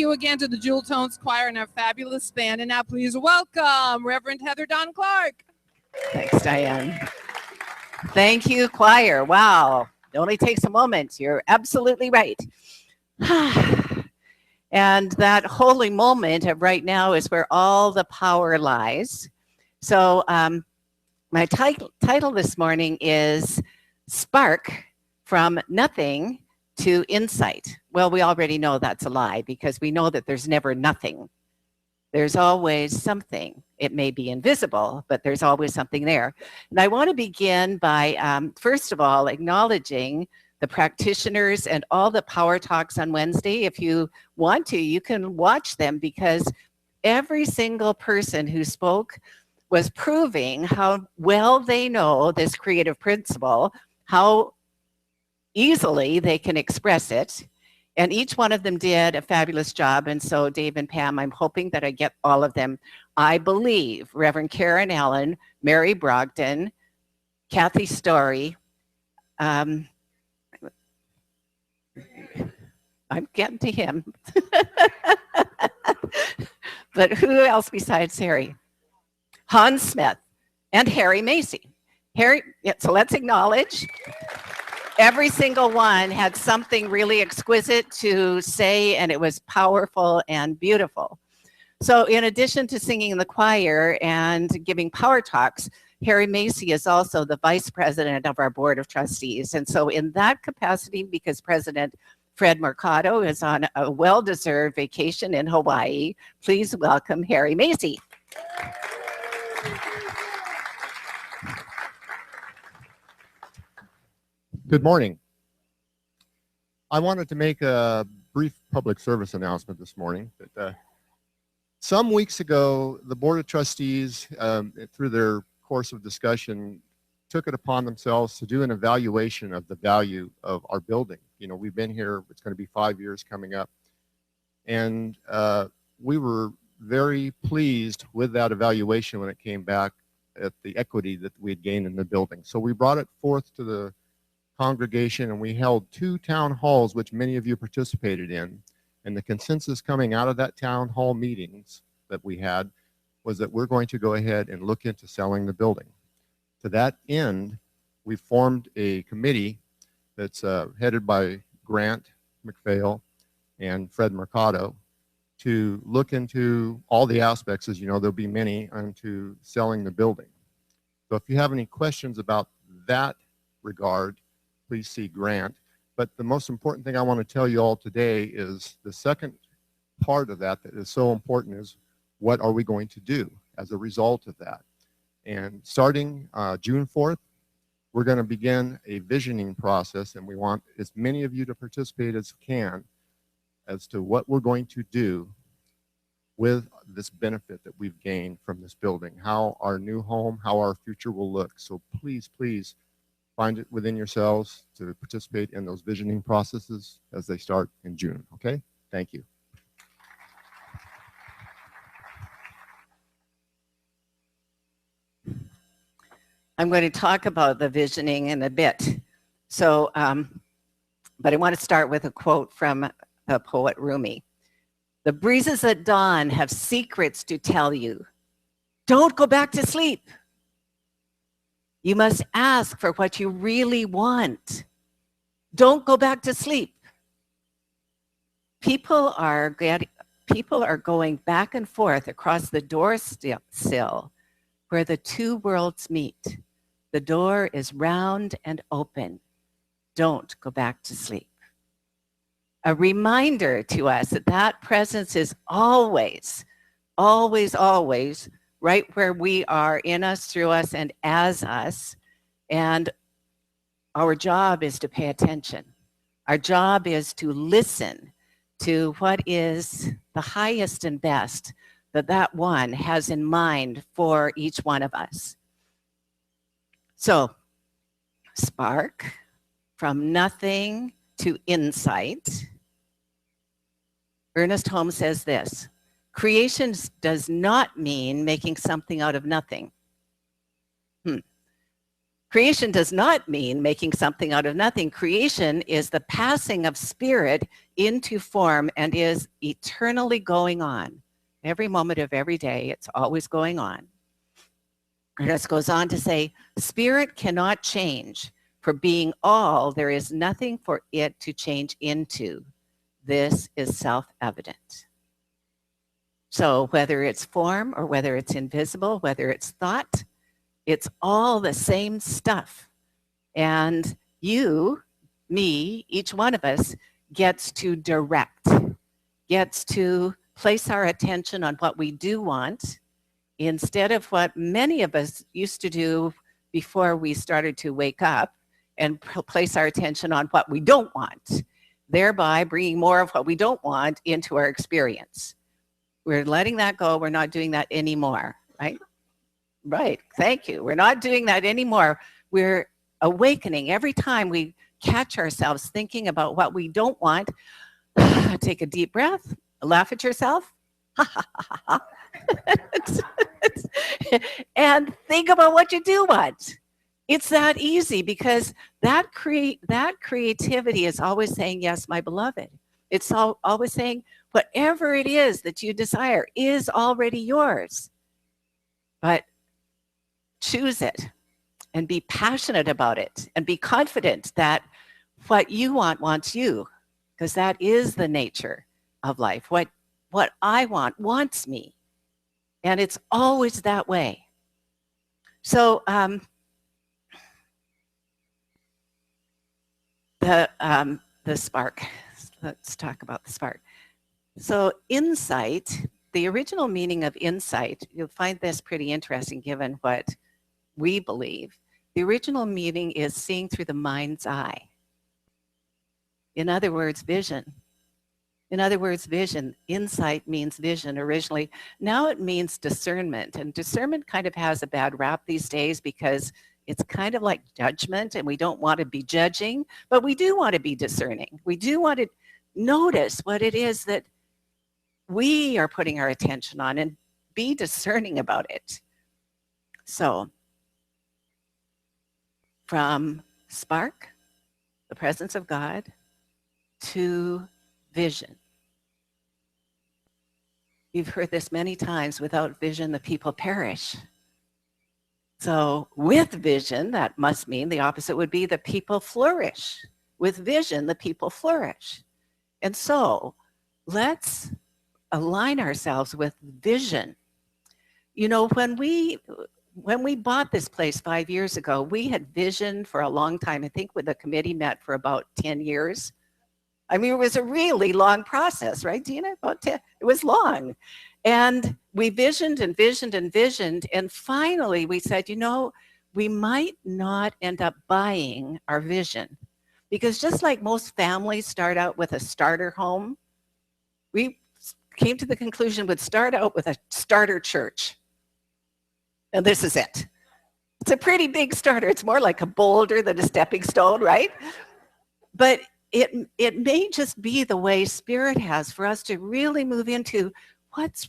You again to the Jewel Tones Choir and our fabulous band. And now please welcome Reverend Heather Dawn Clark. Thanks, Diane. Thank you, choir. Wow, it only takes a moment. You're absolutely right. And that holy moment of right now is where all the power lies. So my title this morning is Spark from Nothing to Insight. Well, we already know that's a lie because we know that there's never nothing. There's always something. It may be invisible, but there's always something there. And I want to begin by, first of all, acknowledging the practitioners and all the power talks on Wednesday. If you want to, you can watch them because every single person who spoke was proving how well they know this creative principle, how easily they can express it. And each one of them did a fabulous job. And so Dave and Pam, I'm hoping that I get all of them. I believe Reverend Karen Allen, Mary Brogdon, Kathy Story. I'm getting to him. But who else besides Harry? Hans Smith and Harry Macy. So let's acknowledge. Every single one had something really exquisite to say, and it was powerful and beautiful. So in addition to singing in the choir and giving power talks, Harry Macy is also the vice president of our board of trustees. And so in that capacity, because President Fred Mercado is on a well-deserved vacation in Hawaii, please welcome Harry Macy. Good morning. I wanted to make a brief public service announcement this morning. Some weeks ago, the Board of Trustees, through their course of discussion, took it upon themselves to do an evaluation of the value of our building. You know, we've been here, it's going to be 5 years coming up. And we were very pleased with that evaluation when it came back at the equity that we had gained in the building. So we brought it forth to the congregation and we held 2 town halls, which many of you participated in. And the consensus coming out of that town hall meetings that we had was that we're going to go ahead and look into selling the building. To that end, we formed a committee that's headed by Grant McPhail and Fred Mercado to look into all the aspects, as you know, there'll be many, onto selling the building. So if you have any questions about that regard, please see Grant. But the most important thing I want to tell you all today is the second part of that is so important is what are we going to do as a result of that? And starting June 4th, we're going to begin a visioning process, and we want as many of you to participate as can as to what we're going to do with this benefit that we've gained from this building, how our new home, how our future will look. So please, please find it within yourselves to participate in those visioning processes as they start in June, okay? Thank you. I'm going to talk about the visioning in a bit. So, but I want to start with a quote from the poet Rumi. The breezes at dawn have secrets to tell you. Don't go back to sleep. You must ask for what you really want. Don't go back to sleep. People are going back and forth across the doorsill where the 2 worlds meet. The door is round and open. Don't go back to sleep. A reminder to us that that presence is always, always, always right where we are, in us, through us, and as us. And our job is to pay attention. Our job is to listen to what is the highest and best that that one has in mind for each one of us. So, spark from nothing to insight. Ernest Holmes says this: creation does not mean making something out of nothing. Creation does not mean making something out of nothing. Creation is the passing of spirit into form and is eternally going on. Every moment of every day, it's always going on. Ernest goes on to say, spirit cannot change. For being all, there is nothing for it to change into. This is self-evident. So whether it's form or whether it's invisible, whether it's thought, it's all the same stuff. And you, me, each one of us gets to direct, gets to place our attention on what we do want instead of what many of us used to do before we started to wake up and place our attention on what we don't want, thereby bringing more of what we don't want into our experience. We're letting that go. We're not doing that anymore, right? Right. Thank you. We're not doing that anymore. We're awakening every time we catch ourselves thinking about what we don't want. Take a deep breath, laugh at yourself, and think about what you do want. It's that easy because that creativity is always saying, yes, my beloved. It's always saying, whatever it is that you desire is already yours. But choose it and be passionate about it and be confident that what you want wants you, because that is the nature of life. What I want wants me. And it's always that way. So the spark. Let's talk about the spark. So insight, the original meaning of insight, you'll find this pretty interesting given what we believe. The original meaning is seeing through the mind's eye. In other words, vision. In other words, vision. Insight means vision originally. Now it means discernment. And discernment kind of has a bad rap these days because it's kind of like judgment, and we don't want to be judging, but we do want to be discerning. We do want to notice what it is that we are putting our attention on and be discerning about it. So, from spark, the presence of God, to vision. You've heard this many times, without vision, the people perish. So with vision, that must mean the opposite would be the people flourish. With vision, the people flourish. And so let's align ourselves with vision. You know, when we bought this place 5 years ago, we had vision for a long time. I think when the committee met for about 10 years. I mean, it was a really long process, right, Dina? About 10, it was long. And we visioned and visioned and visioned. And finally we said, you know, we might not end up buying our vision. Because just like most families start out with a starter home, we came to the conclusion we'd start out with a starter church. And this is it. It's a pretty big starter. It's more like a boulder than a stepping stone, right? But it may just be the way Spirit has for us to really move into what's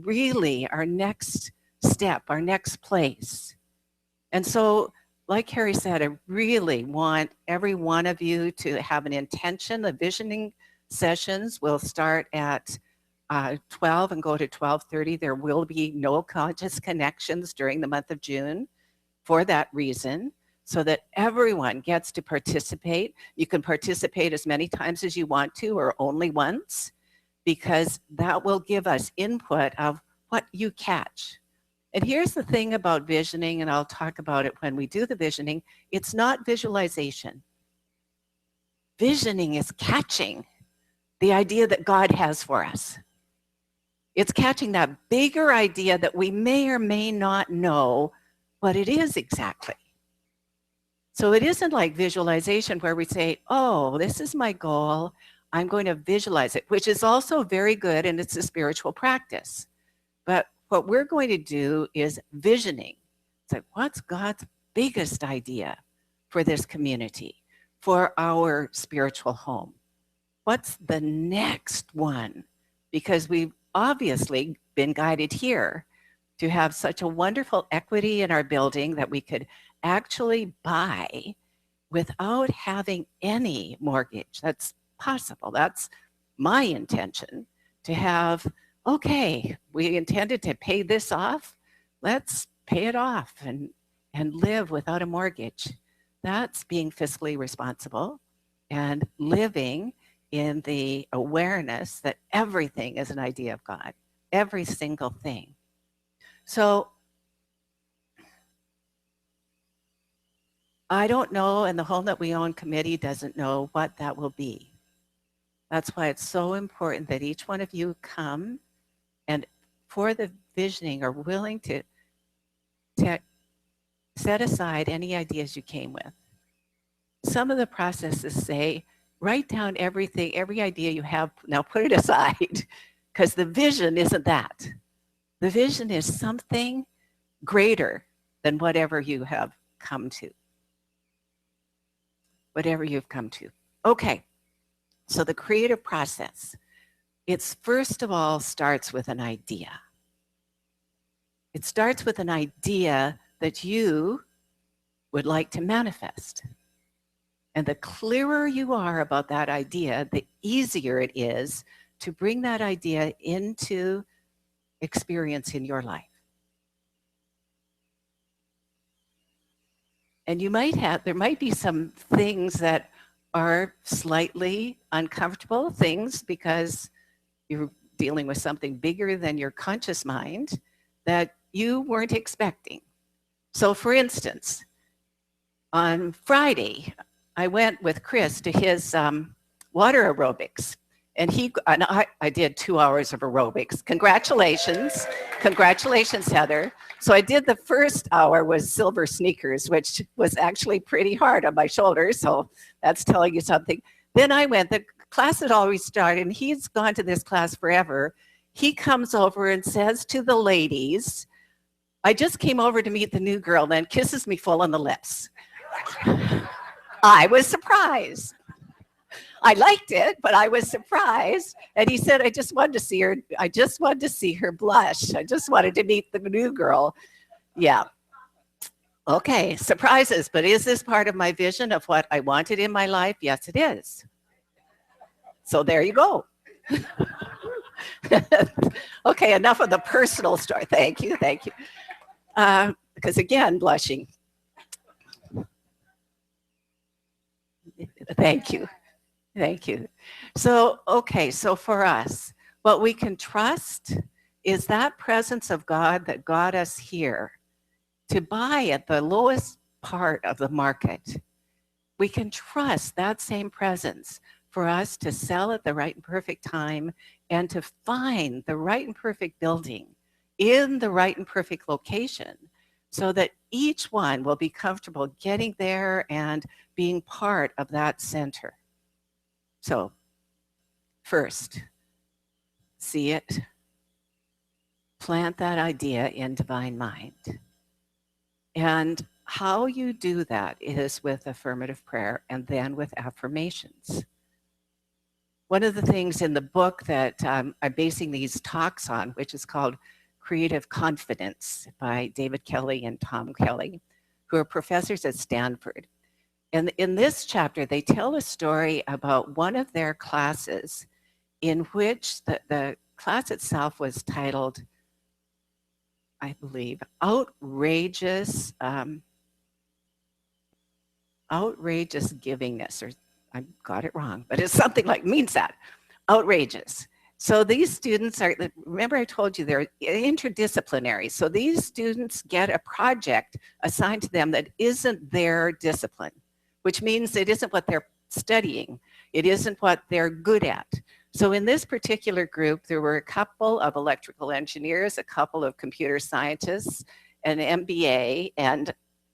really our next step, our next place. And so, like Harry said, I really want every one of you to have an intention. The visioning sessions will start at 12 and go to 12:30. There will be no conscious connections during the month of June for that reason, so that everyone gets to participate. You can participate as many times as you want to, or only once, because that will give us input of what you catch. And here's the thing about visioning, and I'll talk about it when we do the visioning. It's not visualization. Visioning is catching the idea that God has for us. It's catching that bigger idea that we may or may not know what it is exactly. So it isn't like visualization where we say, oh, this is my goal. I'm going to visualize it, which is also very good, and it's a spiritual practice. But what we're going to do is visioning. It's like, what's God's biggest idea for this community, for our spiritual home? What's the next one? Because we've obviously been guided here to have such a wonderful equity in our building that we could actually buy without having any mortgage. That's possible. That's my intention, to have, okay, we intended to pay this off. Let's pay it off and live without a mortgage. That's being fiscally responsible and living in the awareness that everything is an idea of God, every single thing. So I don't know, and the Home That We Own committee doesn't know what that will be. That's why it's so important that each one of you come and for the visioning are willing to set aside any ideas you came with. Some of the processes say, write down everything, every idea you have, now put it aside, because the vision isn't that. The vision is something greater than whatever you have come to. Whatever you've come to. Okay, so the creative process, it's first of all starts with an idea. It starts with an idea that you would like to manifest. And the clearer you are about that idea, the easier it is to bring that idea into experience in your life. And there might be some things that are slightly uncomfortable things because you're dealing with something bigger than your conscious mind that you weren't expecting. So for instance, on Friday, I went with Chris to his water aerobics. And I did 2 hours of aerobics. Congratulations. Congratulations, Heather. So I did the first hour was silver sneakers, which was actually pretty hard on my shoulders. So that's telling you something. Then I went, the class had always started, and he's gone to this class forever. He comes over and says to the ladies, I just came over to meet the new girl, then kisses me full on the lips. I was surprised. I liked it, but I was surprised. And he said, I just wanted to see her. I just wanted to see her blush. I just wanted to meet the new girl. Yeah. Okay, surprises. But is this part of my vision of what I wanted in my life? Yes, it is. So there you go. Okay, enough of the personal story. Thank you, thank you. Because again, blushing. Thank you. Thank you. So, okay, so for us, what we can trust is that presence of God that got us here to buy at the lowest part of the market. We can trust that same presence for us to sell at the right and perfect time and to find the right and perfect building in the right and perfect location so that each one will be comfortable getting there and being part of that center. So, first, see it, plant that idea in divine mind. And how you do that is with affirmative prayer and then with affirmations. One of the things in the book that I'm basing these talks on, which is called Creative Confidence by David Kelly and Tom Kelly, who are professors at Stanford. And in this chapter, they tell a story about one of their classes in which the class itself was titled, I believe, outrageous givingness, or I got it wrong, but it's something like, means that, outrageous. So these students are, remember I told you they're interdisciplinary. So these students get a project assigned to them that isn't their discipline, which means it isn't what they're studying. It isn't what they're good at. So in this particular group, there were a couple of electrical engineers, a couple of computer scientists, an MBA, and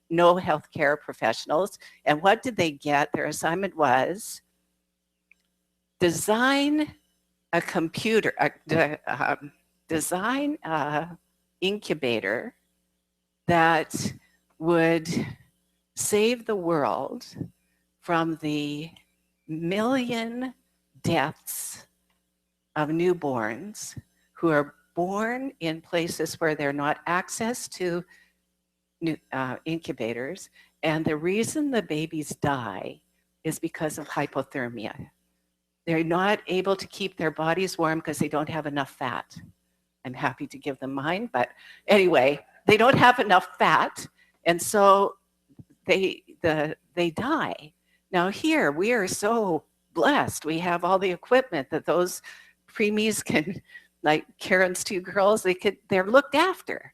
no healthcare professionals. And what did they get? Their assignment was design a computer, design an incubator that would save the world from the million deaths of newborns who are born in places where they're not access to incubators. And the reason the babies die is because of hypothermia. They're not able to keep their bodies warm because they don't have enough fat. I'm happy to give them mine, but anyway, they don't have enough fat, and so they die. Now here, we are so blessed. We have all the equipment that those preemies can, like Karen's two girls, they're looked after.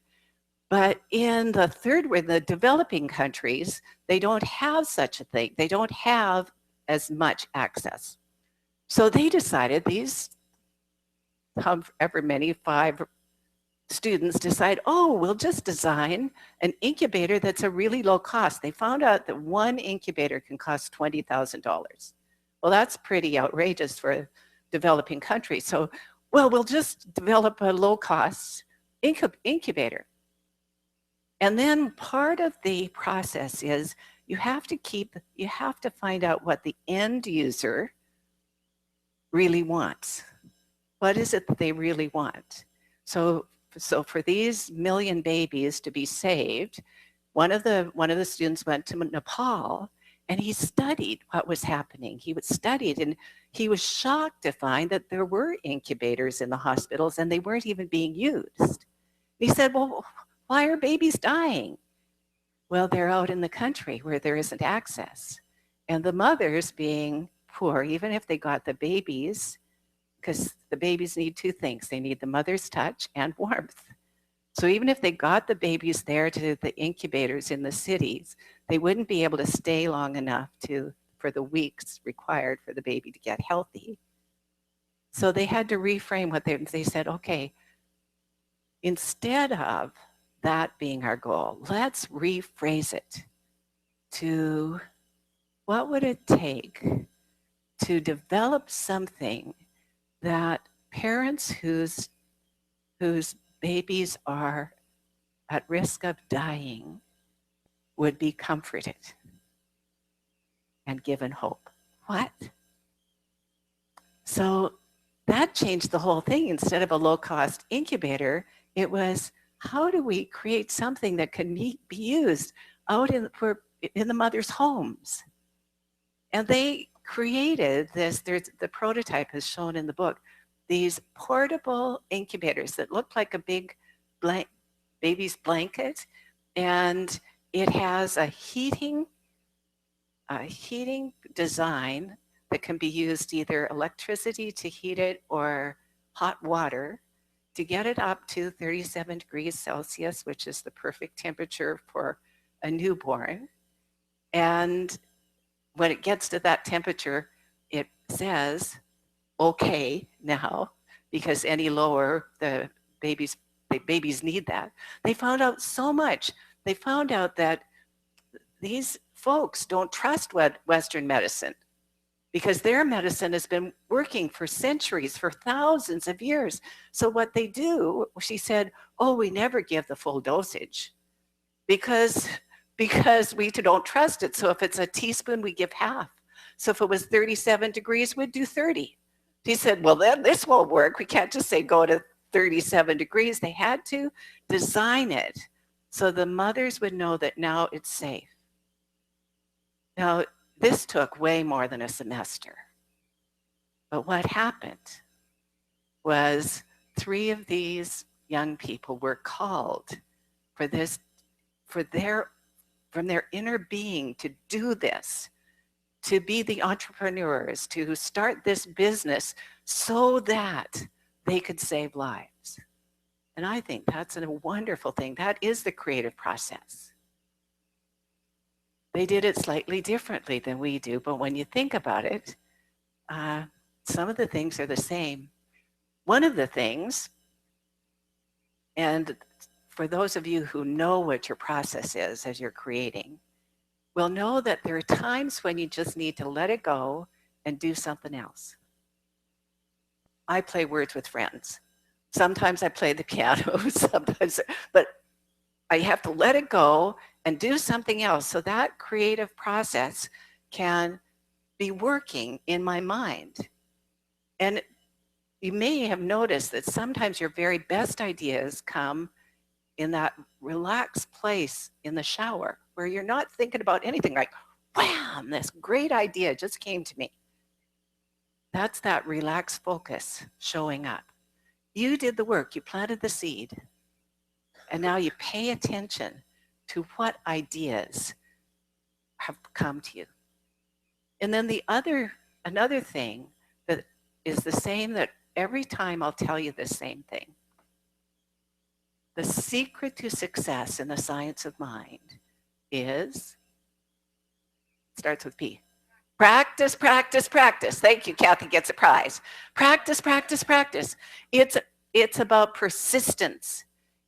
But in the developing countries, they don't have such a thing. They don't have as much access. So they decided, these however many, 5 students decide, oh, we'll just design an incubator that's a really low cost. They found out that one incubator can cost $20,000. Well, that's pretty outrageous for a developing country. So, well, we'll just develop a low cost incubator. And then part of the process is you have to find out what the end user really wants. What is it that they really want? So for these million babies to be saved, one of the students went to Nepal and he studied what was happening. He studied and he was shocked to find that there were incubators in the hospitals and they weren't even being used. He said, well, why are babies dying? Well, they're out in the country where there isn't access. And the mothers being poor, even if they got the babies, because the babies need 2 things. They need the mother's touch and warmth. So even if they got the babies there to the incubators in the cities, they wouldn't be able to stay long enough for the weeks required for the baby to get healthy. So they had to reframe what they said, okay, instead of that being our goal, let's rephrase it to what would it take to develop something that parents whose babies are at risk of dying would be comforted and given hope. What? So that changed the whole thing. Instead of a low-cost incubator, it was, how do we create something that can be used out in the mothers' homes? And they created this, the prototype is shown in the book, these portable incubators that look like a big baby's blanket, and it has a heating design that can be used, either electricity to heat it or hot water to get it up to 37 degrees Celsius, which is the perfect temperature for a newborn. And when it gets to that temperature, it says, okay now, because any lower, the babies need that. They found out so much. They found out that these folks don't trust Western medicine because their medicine has been working for centuries, for thousands of years. So what they do, she said, oh, we never give the full dosage because we don't trust it. So if it's a teaspoon, we give half. So if it was 37 degrees, we'd do 30. He said, well, then this won't work. We can't just say go to 37 degrees. They had to design it so the mothers would know that now it's safe. Now, this took way more than a semester. But what happened was 3 of these young people were called from their inner being to do this, to be the entrepreneurs, to start this business so that they could save lives. And I think that's a wonderful thing. That is the creative process. They did it slightly differently than we do, but when you think about it, some of the things are the same. One of the things, and for those of you who know what your process is as you're creating, will know that there are times when you just need to let it go and do something else. I play words with friends. Sometimes I play the piano, sometimes, but I have to let it go and do something else so that creative process can be working in my mind. And you may have noticed that sometimes your very best ideas come in that relaxed place in the shower where you're not thinking about anything, like, wham, this great idea just came to me. That's that relaxed focus showing up. You did the work, you planted the seed, and now you pay attention to what ideas have come to you. And then another thing that is the same, that every time I'll tell you the same thing. The secret to success in the science of mind starts with P. Practice, practice, practice. Thank you, Kathy gets a prize. Practice, practice, practice. It's about persistence.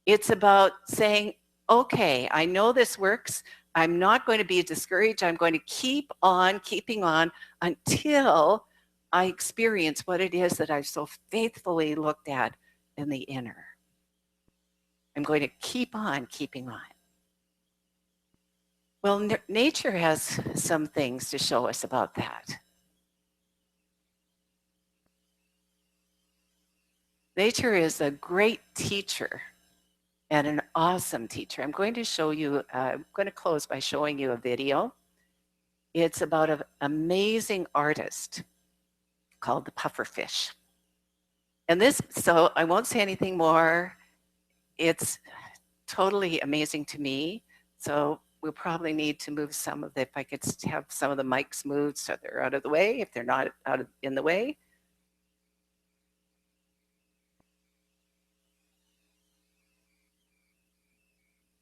It's about saying, okay, I know this works. I'm not going to be discouraged. I'm going to keep on keeping on until I experience what it is that I've so faithfully looked at in the inner. I'm going to keep on keeping on. Well, nature has some things to show us about that. Nature is a great teacher and an awesome teacher. I'm going to show you, I'm going to close by showing you a video. It's about an amazing artist called the pufferfish. And so I won't say anything more. It's totally amazing to me. So we'll probably need to move if I could have some of the mics moved so they're out of the way, if they're not in the way.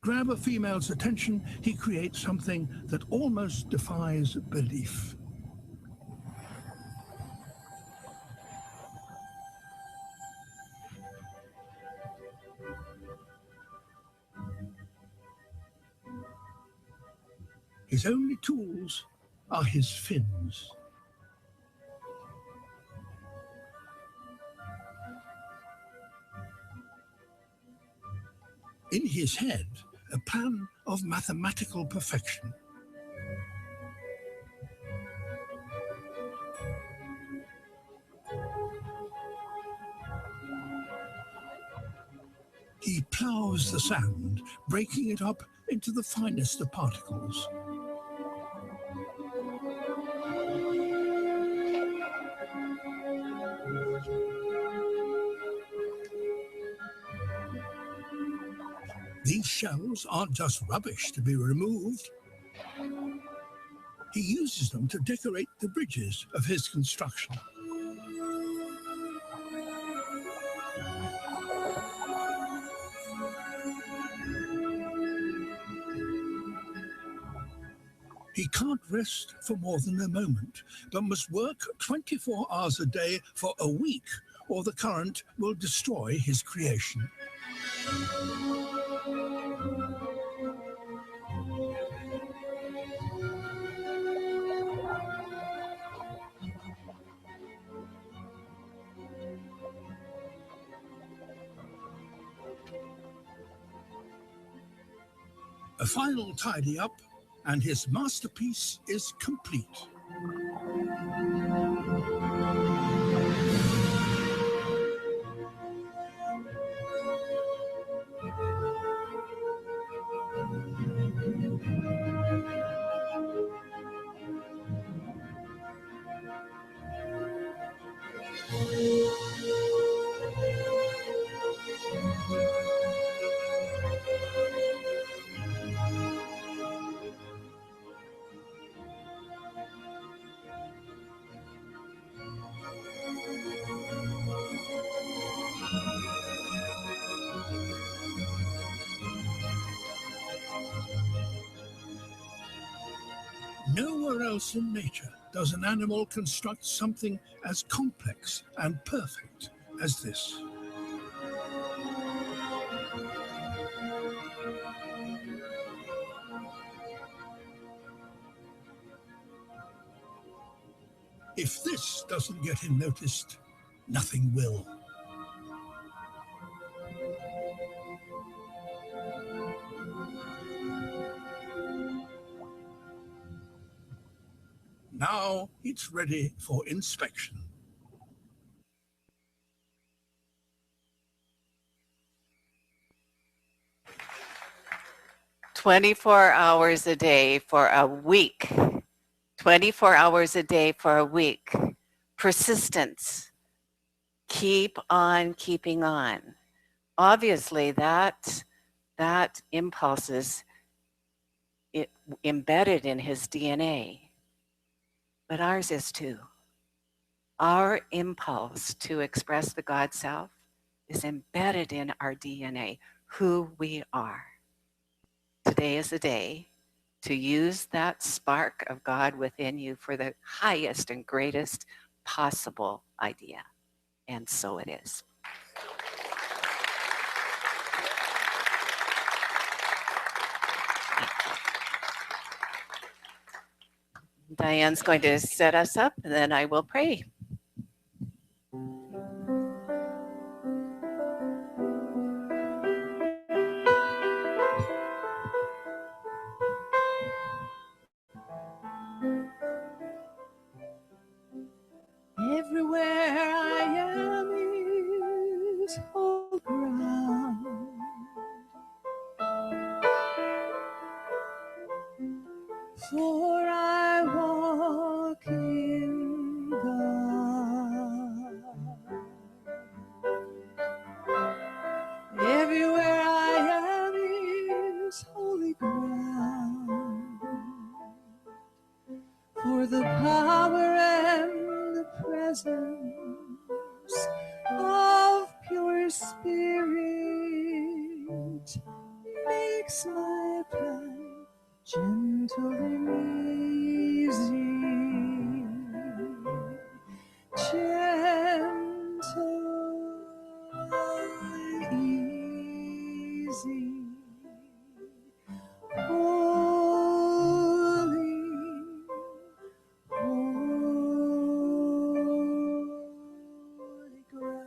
Grab a female's attention, he creates something that almost defies belief. His only tools are his fins. In his head, a plan of mathematical perfection. He plows the sand, breaking it up into the finest of particles. These shells aren't just rubbish to be removed. He uses them to decorate the bridges of his construction. He can't rest for more than a moment, but must work 24 hours a day for a week, or the current will destroy his creation. A final tidy up, and his masterpiece is complete. Nowhere else in nature does an animal construct something as complex and perfect as this. If this doesn't get him noticed, nothing will. Now it's ready for inspection. "24 hours a day for a week. 24 hours a day for a week. persistence, keep on keeping on. Obviously, that impulse is embedded in his DNA, but ours is too. Our impulse to express the God self is embedded in our DNA, who we are. Today is the day to use that spark of God within you for the highest and greatest possible idea. And so it is. Diane's going to set us up, and then I will pray. Everywhere I am is whole ground. For I walk in God. Everywhere I am is holy ground. For the power and the presence of pure spirit makes my path gentle and easy. Gentle and easy. Holy, holy ground.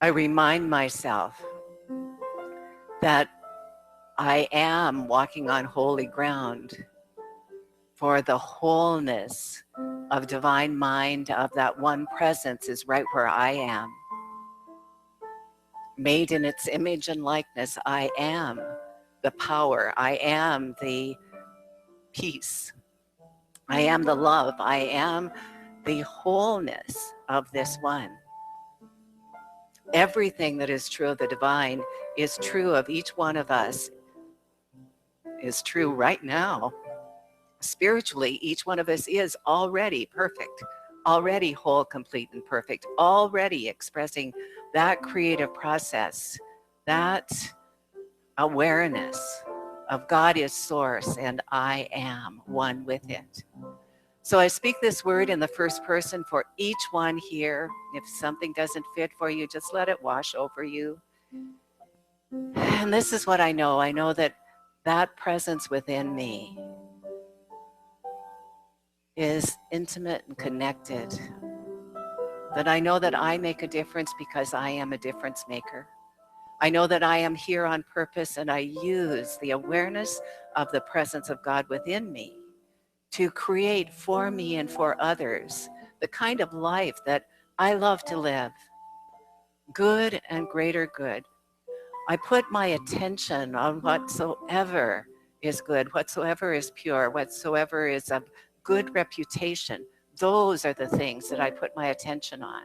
I remind myself that I am walking on holy ground, for the wholeness of divine mind, of that one presence, is right where I am. Made in its image and likeness, I am the power. I am the peace. I am the love. I am the wholeness of this one. Everything that is true of the divine is true of each one of us, is true right now. Spiritually, each one of us is already perfect, already whole, complete, and perfect, already expressing that creative process, that awareness of God is source and I am one with it. So I speak this word in the first person for each one here. If something doesn't fit for you, just let it wash over you. And this is what I know. I know that that presence within me is intimate and connected. That I know that I make a difference because I am a difference maker. I know that I am here on purpose, and I use the awareness of the presence of God within me to create for me and for others the kind of life that I love to live. Good and greater good. I put my attention on whatsoever is good, whatsoever is pure, whatsoever is of good reputation. Those are the things that I put my attention on.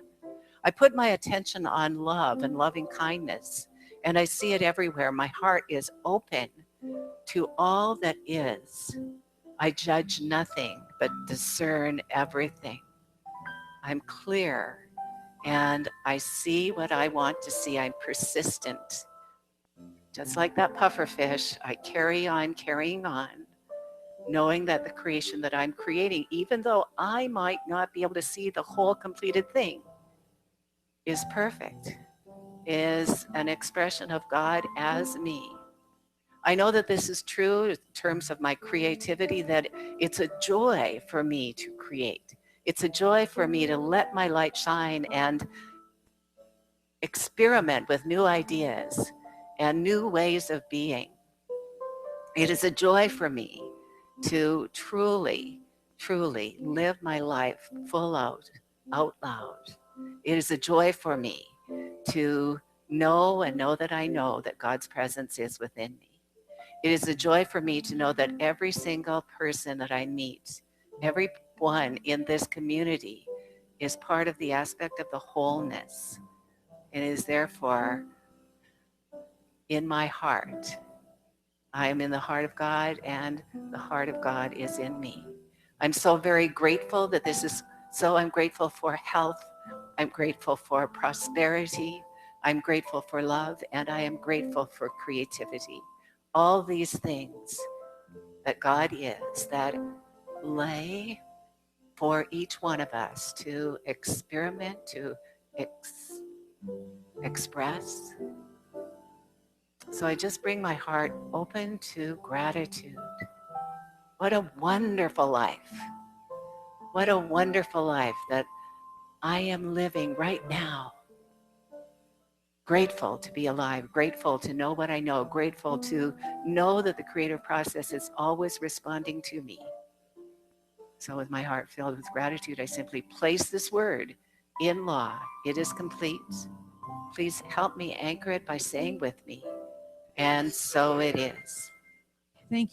I put my attention on love and loving kindness, and I see it everywhere. My heart is open to all that is. I judge nothing, but discern everything. I'm clear, and I see what I want to see. I'm persistent. Just like that puffer fish, I carry on, carrying on, knowing that the creation that I'm creating, even though I might not be able to see the whole completed thing, is perfect, is an expression of God as me. I know that this is true in terms of my creativity, that it's a joy for me to create. It's a joy for me to let my light shine and experiment with new ideas and new ways of being. It is a joy for me to truly, truly live my life full out loud. It is a joy for me to know and know that I know that God's presence is within me. It is a joy for me to know that every single person that I meet, everyone in this community is part of the aspect of the wholeness and is therefore in my heart. I am in the heart of God and the heart of God is in me. I'm so very grateful that this is so. I'm grateful for health. I'm grateful for prosperity. I'm grateful for love, and I am grateful for creativity. All these things that God is, that lay for each one of us to experiment, to express. So I just bring my heart open to gratitude. What a wonderful life. What a wonderful life that I am living right now. Grateful to be alive, grateful to know what I know, grateful to know that the creative process is always responding to me. So with my heart filled with gratitude, I simply place this word in law. It is complete. Please help me anchor it by saying with me, and so it is. Thank you.